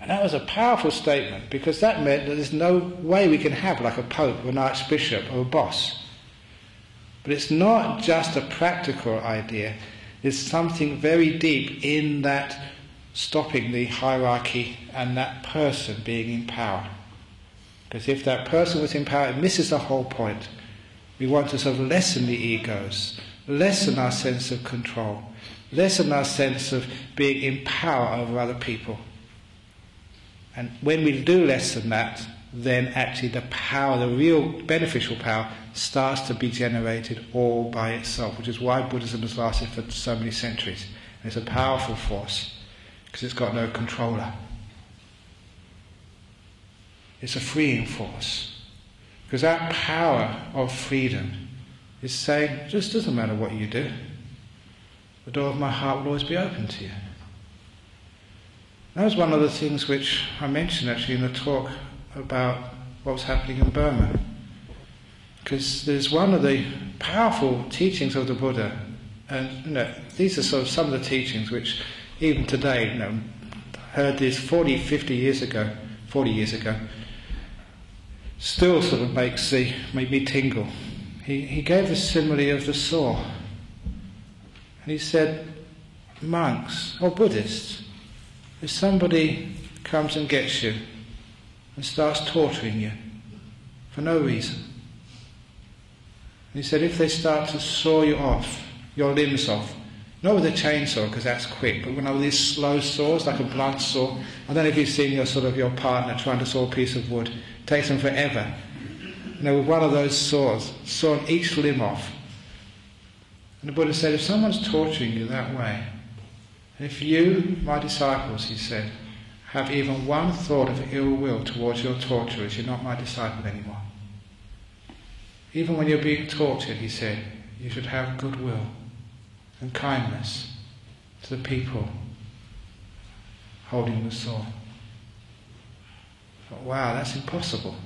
And that was a powerful statement, because that meant that there's no way we can have like a pope or an archbishop or a boss. But it's not just a practical idea, it's something very deep in that stopping the hierarchy and that person being in power. Because if that person was in power, it misses the whole point. We want to sort of lessen the egos, lessen our sense of control, lessen our sense of being in power over other people. And when we do lessen that, then actually the power, the real beneficial power, starts to be generated all by itself, which is why Buddhism has lasted for so many centuries. And it's a powerful force, because it's got no controller. It's a freeing force. Because that power of freedom is saying, it just doesn't matter what you do. The door of my heart will always be open to you. That was one of the things which I mentioned actually in the talk about what was happening in Burma. Because there's one of the powerful teachings of the Buddha, and these are sort of some of the teachings which even today, heard this 40 years ago, still sort of made me tingle. He gave the simile of the saw. And he said, monks or Buddhists, if somebody comes and gets you and starts torturing you for no reason, and he said if they start to saw you off, your limbs off, not with a chainsaw because that's quick, but with these slow saws, like a blunt saw. I don't know if you've seen your partner trying to saw a piece of wood. It takes them forever. With one of those saws, sawing each limb off. And the Buddha said, if someone's torturing you that way, if you, my disciples, he said, have even one thought of ill will towards your torturers, you're not my disciple anymore. Even when you're being tortured, he said, you should have goodwill and kindness to the people holding the saw. I thought, wow, that's impossible.